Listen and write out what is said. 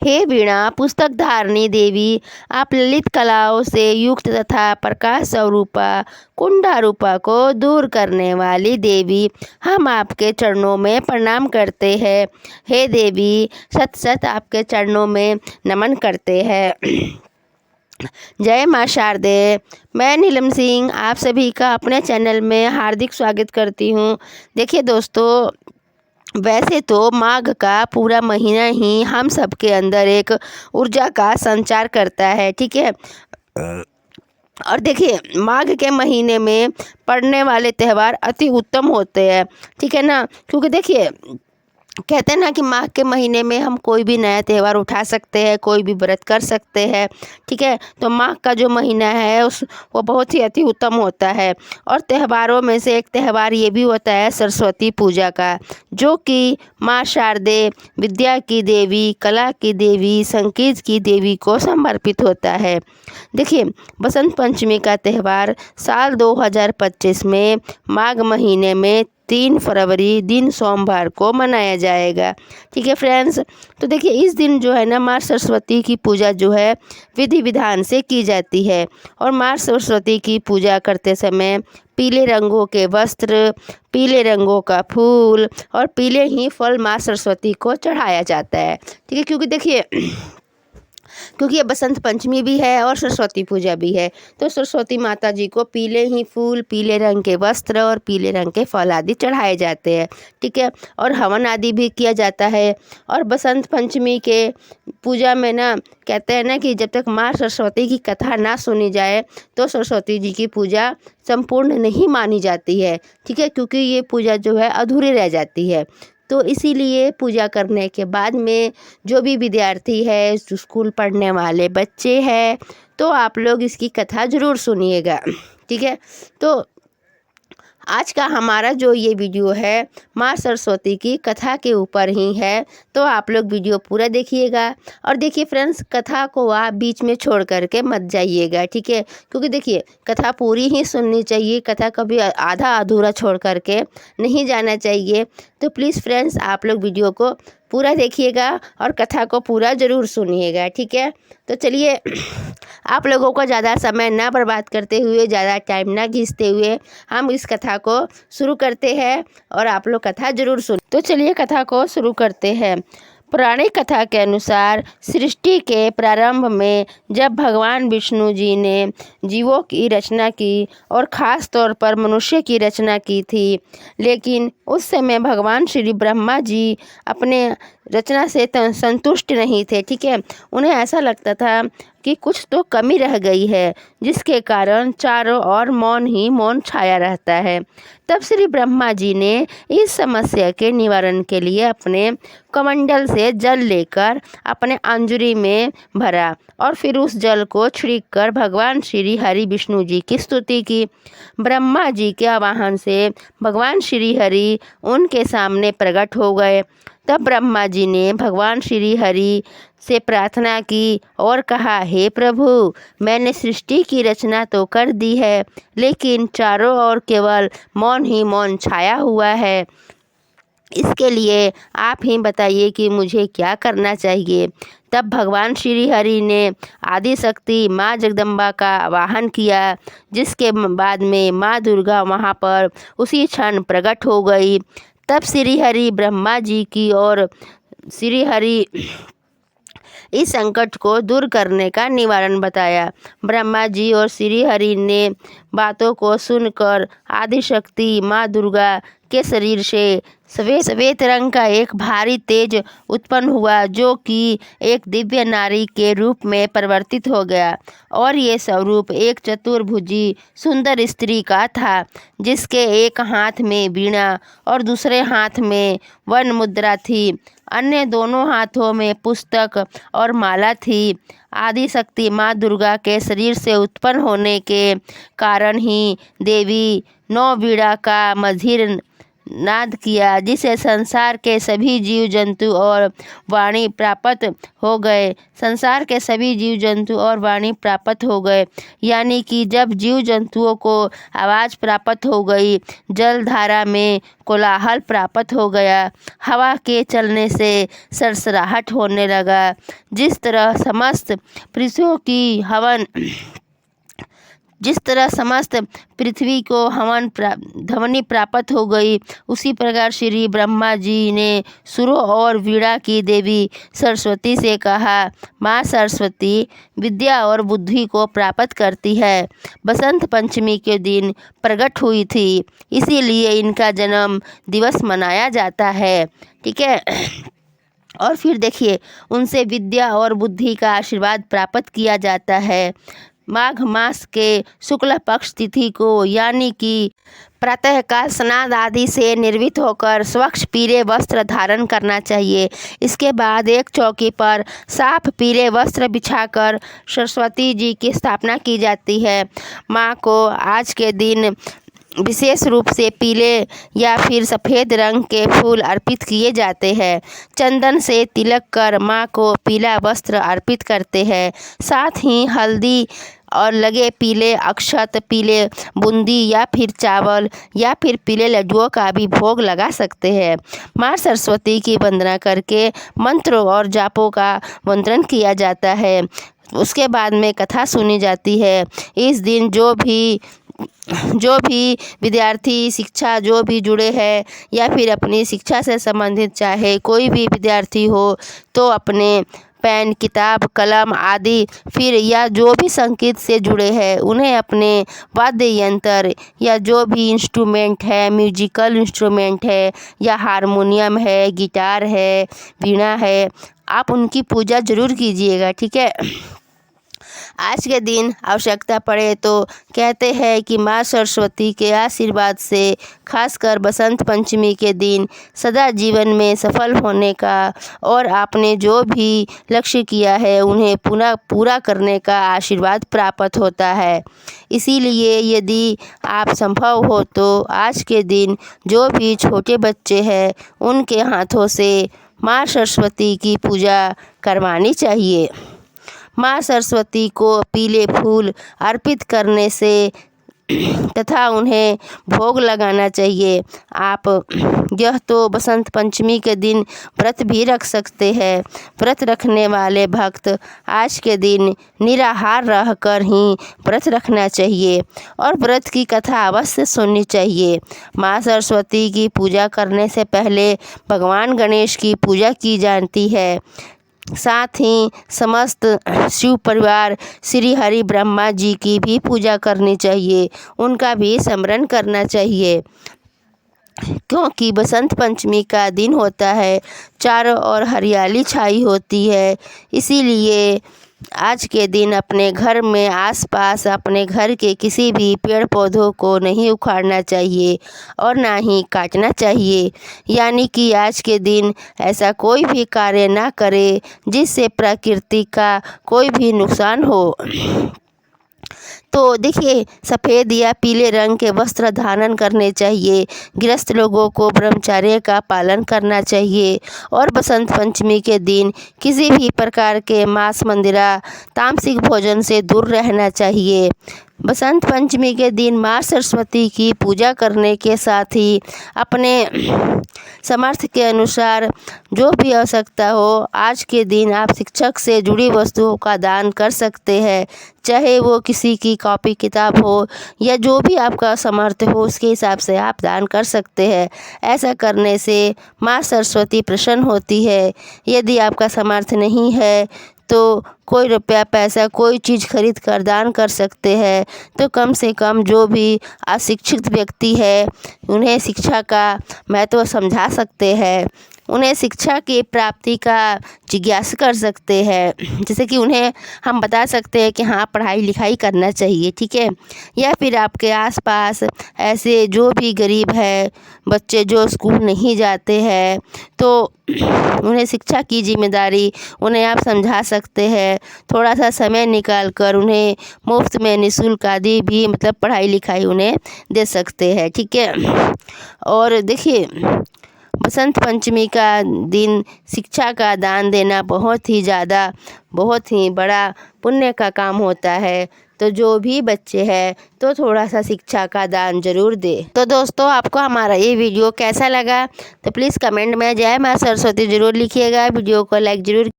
हे वीणा पुस्तक धारिणी देवी, आप ललित कलाओं से युक्त तथा प्रकाश स्वरूपा कुंडा रूपा को दूर करने वाली देवी, हम आपके चरणों में प्रणाम करते हैं। हे देवी, सत सत आपके चरणों में नमन करते हैं। जय माँ शारदे। मैं नीलम सिंह आप सभी का अपने चैनल में हार्दिक स्वागत करती हूँ। देखिए दोस्तों, वैसे तो माघ का पूरा महीना ही हम सबके अंदर एक ऊर्जा का संचार करता है, ठीक है। और देखिए, माघ के महीने में पड़ने वाले त्यौहार अति उत्तम होते हैं, ठीक है ना। क्योंकि देखिए, कहते हैं ना कि माघ के महीने में हम कोई भी नया त्यौहार उठा सकते हैं, कोई भी व्रत कर सकते हैं, ठीक है। तो माघ का जो महीना है वो बहुत ही अति उत्तम होता है। और त्योहारों में से एक त्यौहार ये भी होता है सरस्वती पूजा का, जो कि माँ शारदे विद्या की देवी, कला की देवी, संगीत की देवी को समर्पित होता है। देखिए, बसंत पंचमी का त्यौहार साल 2025 में माघ महीने में 3 फरवरी दिन सोमवार को मनाया जाएगा, ठीक है फ्रेंड्स। तो देखिए, इस दिन जो है ना, माँ सरस्वती की पूजा जो है विधि विधान से की जाती है। और माँ सरस्वती की पूजा करते समय पीले रंगों के वस्त्र, पीले रंगों का फूल और पीले ही फल माँ सरस्वती को चढ़ाया जाता है, ठीक है। क्योंकि ये बसंत पंचमी भी है और सरस्वती पूजा भी है, तो सरस्वती माता जी को पीले ही फूल, पीले रंग के वस्त्र और पीले रंग के फल आदि चढ़ाए जाते हैं, ठीक है। और हवन आदि भी किया जाता है। और बसंत पंचमी के पूजा में ना, कहते हैं ना कि जब तक माँ सरस्वती की कथा ना सुनी जाए तो सरस्वती जी की पूजा संपूर्ण नहीं मानी जाती है, ठीक है। क्योंकि ये पूजा जो है अधूरी रह जाती है। तो इसीलिए पूजा करने के बाद में जो भी विद्यार्थी है, जो स्कूल पढ़ने वाले बच्चे हैं, तो आप लोग इसकी कथा ज़रूर सुनिएगा, ठीक है। तो आज का हमारा जो ये वीडियो है माँ सरस्वती की कथा के ऊपर ही है, तो आप लोग वीडियो पूरा देखिएगा। और देखिए फ्रेंड्स, कथा को आप बीच में छोड़ करके मत जाइएगा, ठीक है। क्योंकि देखिए, कथा पूरी ही सुननी चाहिए, कथा कभी आधा अधूरा छोड़ करके नहीं जाना चाहिए। तो प्लीज़ फ्रेंड्स, आप लोग वीडियो को पूरा देखिएगा और कथा को पूरा ज़रूर सुनिएगा, ठीक है। तो चलिए, आप लोगों को ज़्यादा समय ना बर्बाद करते हुए, ज़्यादा टाइम ना घिसते हुए हम इस कथा को शुरू करते हैं और आप लोग कथा ज़रूर सुन। तो चलिए कथा को शुरू करते हैं। पौराणिक कथा के अनुसार सृष्टि के प्रारंभ में जब भगवान विष्णु जी ने जीवों की रचना की और ख़ास तौर पर मनुष्य की रचना की थी, लेकिन उस समय भगवान श्री ब्रह्मा जी अपने रचना से संतुष्ट नहीं थे, ठीक है। उन्हें ऐसा लगता था कि कुछ तो कमी रह गई है, जिसके कारण चारों ओर मौन ही मौन छाया रहता है। तब श्री ब्रह्मा जी ने इस समस्या के निवारण के लिए अपने कमंडल से जल लेकर अपने अंजुरी में भरा और फिर उस जल को छिड़क कर भगवान श्री हरि विष्णु जी की स्तुति की। ब्रह्मा जी के आवाहन से भगवान श्री हरि उनके सामने प्रकट हो गए। तब ब्रह्मा जी ने भगवान श्री हरि से प्रार्थना की और कहा, हे प्रभु, मैंने सृष्टि की रचना तो कर दी है, लेकिन चारों ओर केवल मौन ही मौन छाया हुआ है। इसके लिए आप ही बताइए कि मुझे क्या करना चाहिए। तब भगवान श्री हरि ने आदि शक्ति माँ जगदम्बा का आवाहन किया, जिसके बाद में माँ दुर्गा वहाँ पर उसी क्षण प्रकट हो गई। तब श्री हरि ब्रह्मा जी की और श्री हरि इस संकट को दूर करने का निवारण बताया। ब्रह्मा जी और श्री हरि ने बातों को सुनकर आदिशक्ति माँ दुर्गा के शरीर से श्वेत रंग का एक भारी तेज उत्पन्न हुआ, जो कि एक दिव्य नारी के रूप में परिवर्तित हो गया। और ये स्वरूप एक चतुर्भुजी सुंदर स्त्री का था, जिसके एक हाथ में वीणा और दूसरे हाथ में वन मुद्रा थी। अन्य दोनों हाथों में पुस्तक और माला थी। आदि शक्ति माँ दुर्गा के शरीर से उत्पन्न होने के कारण ही देवी नौ वीणा का मधिर नाद किया, जिसे संसार के सभी जीव जंतु और वाणी प्राप्त हो गए। संसार के सभी जीव जंतु और वाणी प्राप्त हो गए, यानी कि जब जीव जंतुओं को आवाज़ प्राप्त हो गई, जल धारा में कोलाहल प्राप्त हो गया, हवा के चलने से सरसराहट होने लगा, जिस तरह समस्त पृथ्वी को ध्वनि प्राप्त हो गई, उसी प्रकार श्री ब्रह्मा जी ने सुरों और वीणा की देवी सरस्वती से कहा, माँ सरस्वती विद्या और बुद्धि को प्राप्त करती है। बसंत पंचमी के दिन प्रकट हुई थी, इसीलिए इनका जन्म दिवस मनाया जाता है। ठीक है। और फिर देखिए, उनसे विद्या और बुद्धि का आशीर्वाद प्राप्त किया जाता है। माघ मास के शुक्ल पक्ष तिथि को, यानी कि प्रातःकाल स्नान आदि से निर्वित होकर स्वच्छ पीले वस्त्र धारण करना चाहिए। इसके बाद एक चौकी पर साफ पीले वस्त्र बिछाकर सरस्वती जी की स्थापना की जाती है। माँ को आज के दिन विशेष रूप से पीले या फिर सफ़ेद रंग के फूल अर्पित किए जाते हैं। चंदन से तिलक कर माँ को पीला वस्त्र अर्पित करते हैं। साथ ही हल्दी और लगे पीले अक्षत, पीले बूंदी या फिर चावल या फिर पीले लड्डुओं का भी भोग लगा सकते हैं। माँ सरस्वती की वंदना करके मंत्रों और जापों का मंत्रण किया जाता है। उसके बाद में कथा सुनी जाती है। इस दिन जो भी विद्यार्थी शिक्षा जो भी जुड़े हैं या फिर अपनी शिक्षा से संबंधित चाहे कोई भी विद्यार्थी हो, तो अपने पेन, किताब, कलम आदि फिर या जो भी संगीत से जुड़े हैं, उन्हें अपने वाद्य यंत्र या जो भी इंस्ट्रूमेंट है, म्यूजिकल इंस्ट्रूमेंट है या हारमोनियम है, गिटार है, वीणा है, आप उनकी पूजा जरूर कीजिएगा। ठीक है। आज के दिन आवश्यकता पड़े तो कहते हैं कि माँ सरस्वती के आशीर्वाद से खासकर बसंत पंचमी के दिन सदा जीवन में सफल होने का और आपने जो भी लक्ष्य किया है उन्हें पुनः पूरा करने का आशीर्वाद प्राप्त होता है। इसीलिए यदि आप संभव हो तो आज के दिन जो भी छोटे बच्चे हैं उनके हाथों से माँ सरस्वती की पूजा करवानी चाहिए। माँ सरस्वती को पीले फूल अर्पित करने से तथा उन्हें भोग लगाना चाहिए। आप यह तो बसंत पंचमी के दिन व्रत भी रख सकते हैं। व्रत रखने वाले भक्त आज के दिन निराहार रहकर ही व्रत रखना चाहिए और व्रत की कथा अवश्य सुननी चाहिए। माँ सरस्वती की पूजा करने से पहले भगवान गणेश की पूजा की जाती है। साथ ही समस्त शिव परिवार श्री हरि ब्रह्मा जी की भी पूजा करनी चाहिए, उनका भी स्मरण करना चाहिए, क्योंकि बसंत पंचमी का दिन होता है, चारों ओर हरियाली छाई होती है। इसीलिए आज के दिन अपने घर में आसपास अपने घर के किसी भी पेड़ पौधों को नहीं उखाड़ना चाहिए और ना ही काटना चाहिए। यानी कि आज के दिन ऐसा कोई भी कार्य ना करें जिससे प्रकृति का कोई भी नुकसान हो। तो देखिए, सफ़ेद या पीले रंग के वस्त्र धारण करने चाहिए। गृहस्थ लोगों को ब्रह्मचर्य का पालन करना चाहिए और बसंत पंचमी के दिन किसी भी प्रकार के मांस, मंदिरा, तामसिक भोजन से दूर रहना चाहिए। बसंत पंचमी के दिन माँ सरस्वती की पूजा करने के साथ ही अपने सामर्थ्य के अनुसार जो भी आवश्यकता हो, आज के दिन आप शिक्षक से जुड़ी वस्तुओं का दान कर सकते हैं, चाहे वो किसी की कॉपी किताब हो या जो भी आपका सामर्थ्य हो, उसके हिसाब से आप दान कर सकते हैं। ऐसा करने से माँ सरस्वती प्रसन्न होती है। यदि आपका सामर्थ्य नहीं है तो कोई रुपया पैसा कोई चीज़ खरीद कर दान कर सकते हैं, तो कम से कम जो भी अशिक्षित व्यक्ति है उन्हें शिक्षा का महत्व समझा सकते हैं। उन्हें शिक्षा की प्राप्ति का जिज्ञासा कर सकते हैं। जैसे कि उन्हें हम बता सकते हैं कि हाँ, पढ़ाई लिखाई करना चाहिए, ठीक है। या फिर आपके आसपास ऐसे जो भी गरीब है बच्चे जो स्कूल नहीं जाते हैं, तो उन्हें शिक्षा की जिम्मेदारी उन्हें आप समझा सकते हैं। थोड़ा सा समय निकाल कर उन्हें मुफ्त में निःशुल्क आदि भी मतलब पढ़ाई लिखाई उन्हें दे सकते हैं, ठीक है। और देखिए, बसंत पंचमी का दिन शिक्षा का दान देना बहुत ही बड़ा पुण्य का काम होता है। तो जो भी बच्चे हैं तो थोड़ा सा शिक्षा का दान जरूर दे। तो दोस्तों, आपको हमारा ये वीडियो कैसा लगा तो प्लीज़ कमेंट में जय माँ सरस्वती जरूर लिखिएगा। वीडियो को लाइक जरूर